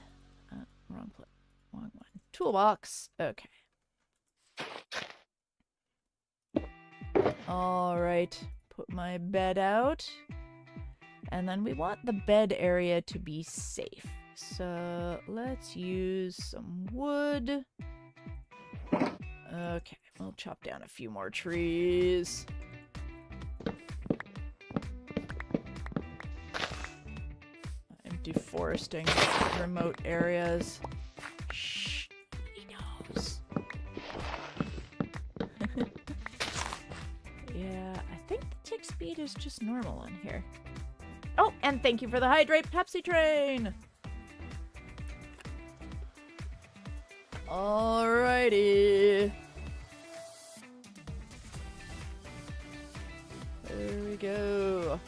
Wrong one. Toolbox. Okay. Alright, put my bed out. And then we want the bed area to be safe. So let's use some wood. Okay, we'll chop down a few more trees. I'm deforesting remote areas. Shh, he knows. Yeah, I think the tick speed is just normal in here. Oh, and thank you for the hydrate Pepsi train! Alrighty. There we go.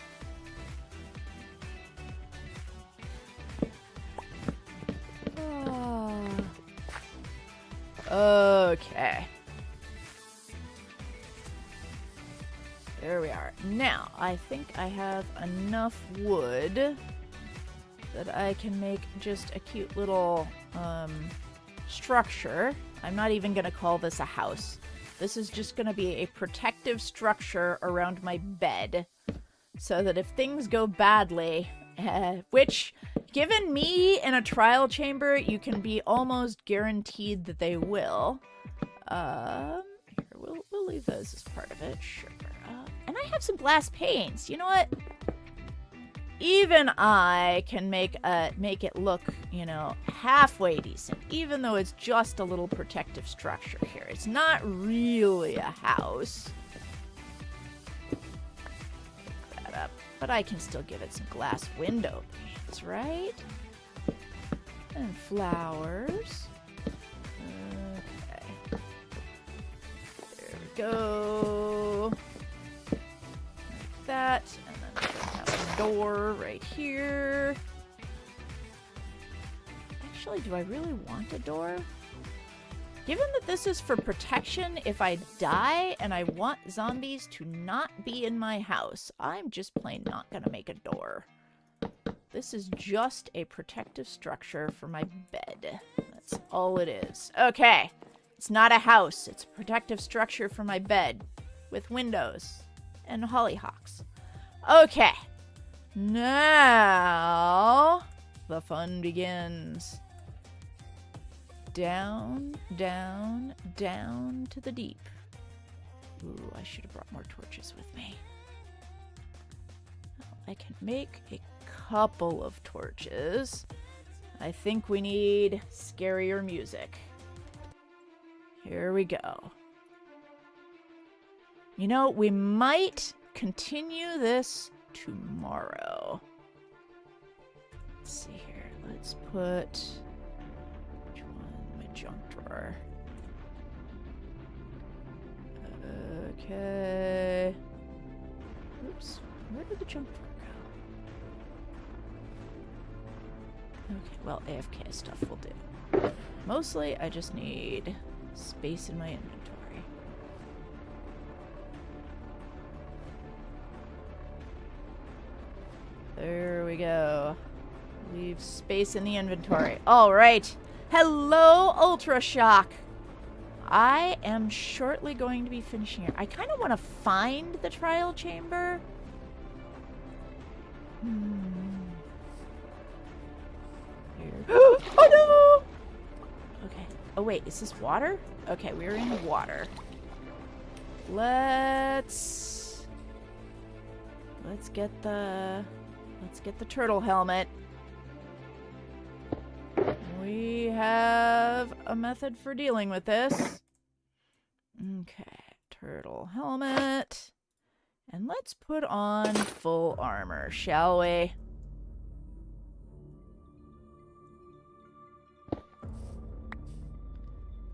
Okay. There we are. Now, I think I have enough wood that I can make just a cute little, structure. I'm not even gonna call this a house. This is just gonna be a protective structure around my bed so that if things go badly, which, given me in a trial chamber, you can be almost guaranteed that they will. Here, we'll leave those as part of it, sure. And I have some glass panes. You know what? Even I can make it look, you know, halfway decent, even though it's just a little protective structure here. It's not really a house. Pick that up, but I can still give it some glass window panes, right? And flowers. Okay. There we go. Like that, and then door right here. Actually, do I really want a door? Given that this is for protection, if I die and I want zombies to not be in my house, I'm just plain not gonna make a door. This is just a protective structure for my bed. That's all it is. Okay, it's not a house. It's a protective structure for my bed with windows and hollyhocks. Okay. Now, the fun begins. Down, down, down to the deep. Ooh, I should have brought more torches with me. I can make a couple of torches. I think we need scarier music. Here we go. You know, we might continue this tomorrow. Let's see here. Let's put... which one? My junk drawer. Okay. Oops. Where did the junk drawer go? Okay, well, AFK stuff will do. Mostly, I just need space in my inventory. There we go. Leave space in the inventory. All right. Hello, Ultra Shock. I am shortly going to be finishing it. I kind of want to find the trial chamber. Here. Oh no! Okay. Oh wait, is this water? Okay, we're in water. Let's get the turtle helmet. We have a method for dealing with this. Okay, turtle helmet. And let's put on full armor, shall we?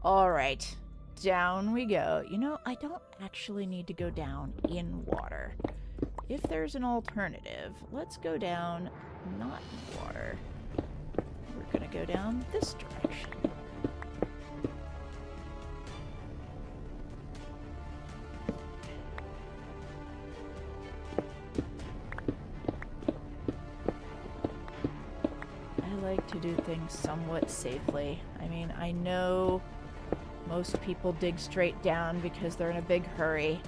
Alright, down we go. You know, I don't actually need to go down in water. If there's an alternative, let's go down not in water. to go down this direction. I like to do things somewhat safely. I mean, I know most people dig straight down because they're in a big hurry.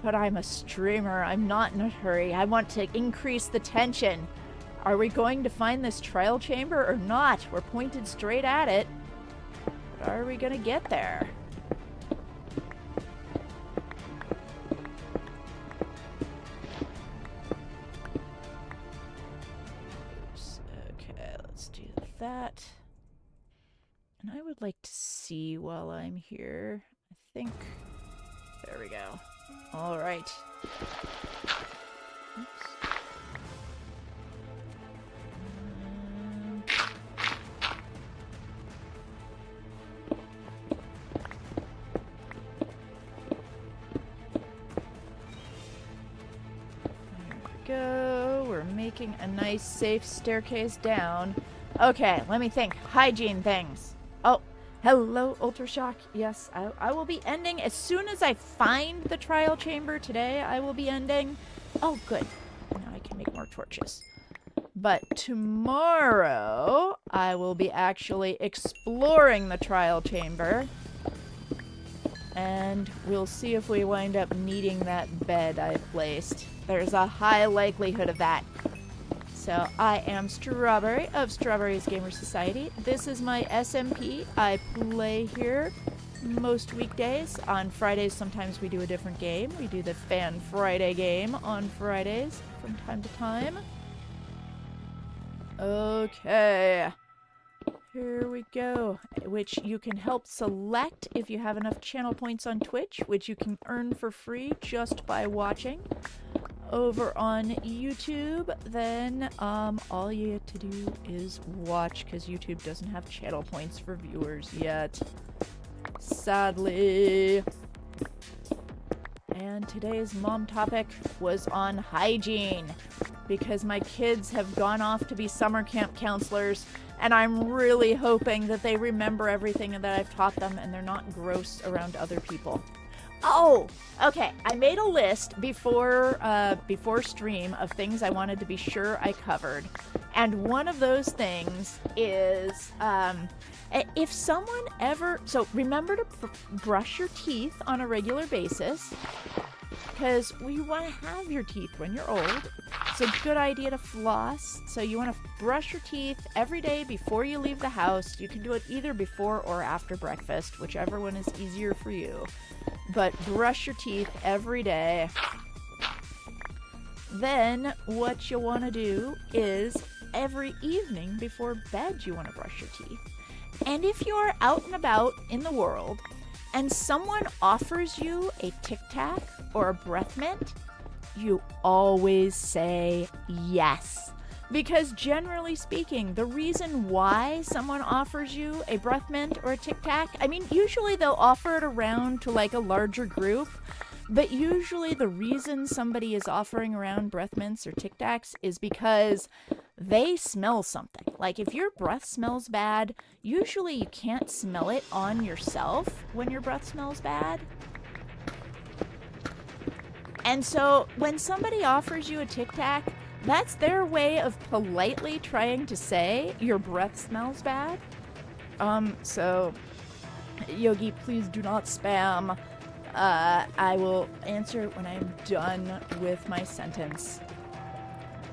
But I'm a streamer. I'm not in a hurry. I want to increase the tension. Are we going to find this trial chamber or not? We're pointed straight at it. But are we going to get there? Oops. Okay, let's do that. And I would like to see while I'm here. I think... There we go. All right. Oops. There we go. We're making a nice safe staircase down. Okay, let me think. Hygiene things. Oh. Hello, Ultrashock. Yes, I will be ending as soon as I find the trial chamber today. I will be ending. Oh, good. Now I can make more torches. But tomorrow, I will be actually exploring the trial chamber. And we'll see if we wind up needing that bed I placed. There's a high likelihood of that. So I am Strawberry of Strawberry's Gamer Society. This is my SMP. I play here most weekdays. On Fridays, sometimes we do a different game. We do the Fan Friday game on Fridays from time to time. Okay. Here we go. Which you can help select if you have enough channel points on Twitch, which you can earn for free just by watching. Over on YouTube, then all you have to do is watch, because YouTube doesn't have channel points for viewers yet. Sadly. And today's mom topic was on hygiene, because my kids have gone off to be summer camp counselors, and I'm really hoping that they remember everything that I've taught them and they're not gross around other people. Oh, okay. I made a list before stream of things I wanted to be sure I covered. And one of those things is, if someone ever... So remember to brush your teeth on a regular basis, because you want to have your teeth when you're old. It's a good idea to floss. So you want to brush your teeth every day before you leave the house. You can do it either before or after breakfast, whichever one is easier for you. But brush your teeth every day. Then what you want to do is every evening before bed you want to brush your teeth. And if you're out and about in the world and someone offers you a Tic Tac or a breath mint, you always say yes. Because generally speaking, the reason why someone offers you a breath mint or a Tic Tac, I mean, usually they'll offer it around to like a larger group, but usually the reason somebody is offering around breath mints or Tic Tacs is because they smell something. Like if your breath smells bad, usually you can't smell it on yourself when your breath smells bad. And so when somebody offers you a Tic Tac, that's their way of politely trying to say your breath smells bad. So, Yogi, please do not spam. I will answer it when I'm done with my sentence.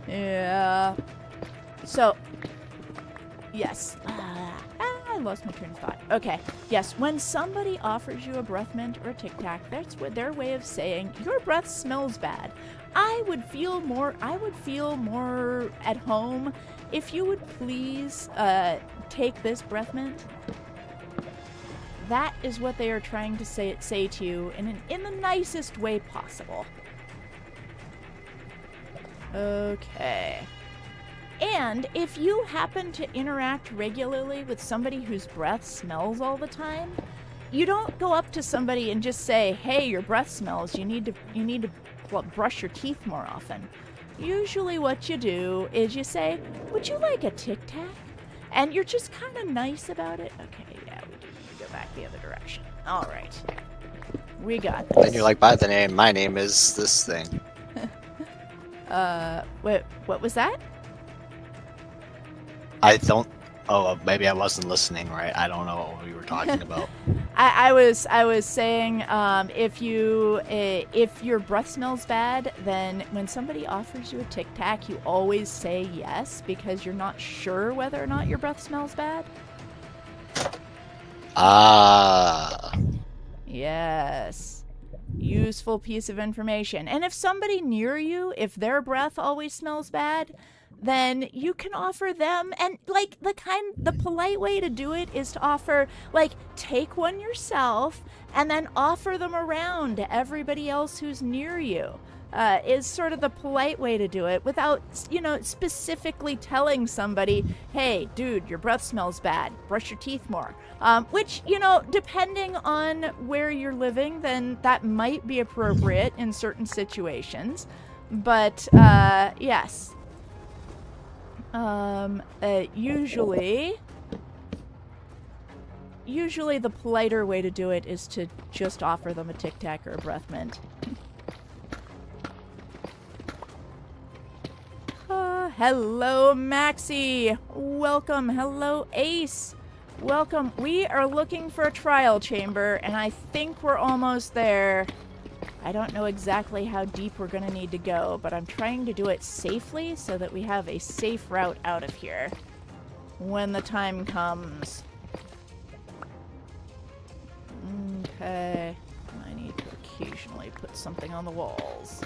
Yeah. So, yes. I lost my train of thought. Okay. Yes, when somebody offers you a breath mint or a Tic Tac, that's what their way of saying your breath smells bad. I would feel more at home if you would please take this breath mint. That is what they are trying to say to you in the nicest way possible. Okay. And if you happen to interact regularly with somebody whose breath smells all the time, you don't go up to somebody and just say, "Hey, your breath smells. You need to brush your teeth more often." Usually what you do is you say, "Would you like a Tic Tac?" And you're just kind of nice about it. Okay, yeah, we do need to go back the other direction. All right. We got this. Then you're like, by the name, my name is this thing. Wait, what was that? I don't. Oh, maybe I wasn't listening right. I don't know what we were talking about. I was saying, if your breath smells bad, then when somebody offers you a Tic Tac, you always say yes because you're not sure whether or not your breath smells bad. Ah. Yes. Useful piece of information. And if somebody near you, if their breath always smells bad, then you can offer them, and like the polite way to do it is to offer, like, take one yourself and then offer them around to everybody else who's near you. Is sort of the polite way to do it without, specifically telling somebody, hey, dude, your breath smells bad, brush your teeth more. Which, depending on where you're living, then that might be appropriate in certain situations. But, yes. Usually the politer way to do it is to just offer them a Tic Tac or a breath mint. Hello, Maxie. Welcome. Hello, Ace. Welcome. We are looking for a trial chamber, and I think we're almost there. I don't know exactly how deep we're going to need to go, but I'm trying to do it safely so that we have a safe route out of here when the time comes. Okay. I need to occasionally put something on the walls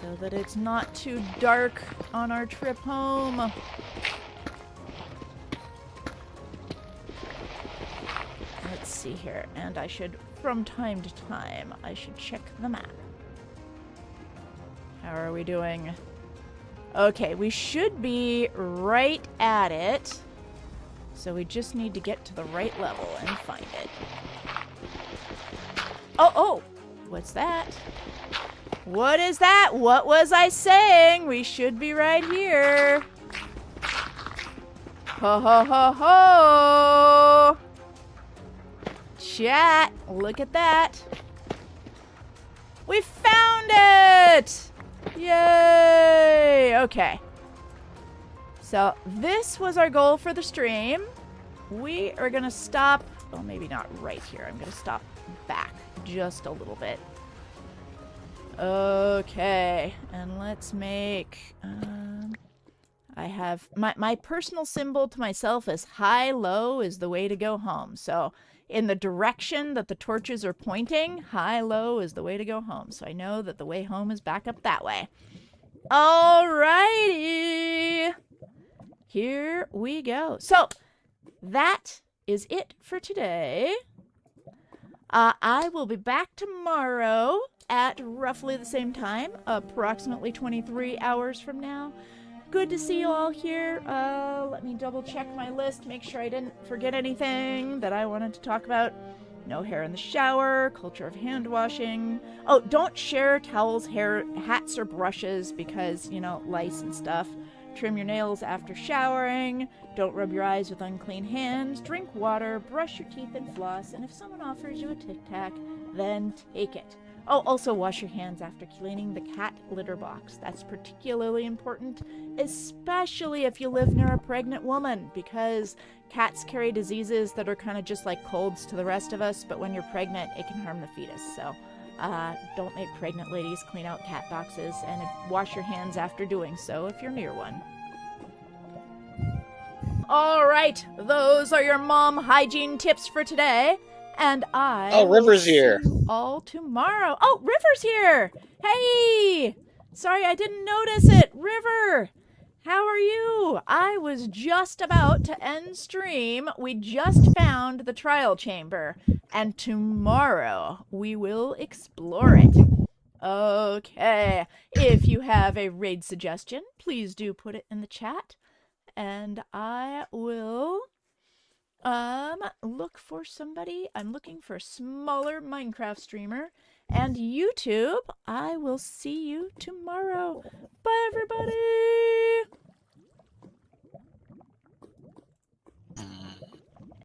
so that it's not too dark on our trip home. Let's see here, and I should, from time to time, I should check the map. How are we doing? Okay, we should be right at it. So we just need to get to the right level and find it. Oh! What's that? What is that? What was I saying? We should be right here. Ho ho ho ho! Chat, look at that. We found it! Yay! Okay. So this was our goal for the stream. We are gonna stop, well, maybe not right here. I'm gonna stop back just a little bit. Okay, and let's make, I have, my personal symbol to myself is high-low is the way to go home. So in the direction that the torches are pointing, high-low is the way to go home. So I know that the way home is back up that way. Alrighty! Here we go. So that is it for today. I will be back tomorrow at roughly the same time, approximately 23 hours from now. Good to see you all here. Let me double check my list, make sure I didn't forget anything that I wanted to talk about. No hair in the shower, culture of hand washing. Oh, don't share towels, hair, hats, or brushes because, lice and stuff. Trim your nails after showering. Don't rub your eyes with unclean hands. Drink water, brush your teeth and floss. And if someone offers you a Tic Tac, then take it. Oh, also wash your hands after cleaning the cat litter box. That's particularly important, especially if you live near a pregnant woman, because cats carry diseases that are kind of just like colds to the rest of us, but when you're pregnant, it can harm the fetus. So don't make pregnant ladies clean out cat boxes, and wash your hands after doing so if you're near one. All right, those are your mom hygiene tips for today. And River's here. All tomorrow. Oh, River's here. Hey, sorry, I didn't notice it. River, how are you? I was just about to end stream. We just found the trial chamber, and tomorrow we will explore it. Okay, if you have a raid suggestion, please do put it in the chat, and I will look for somebody. I'm looking for a smaller Minecraft streamer. And YouTube, I will see you tomorrow. Bye, everybody!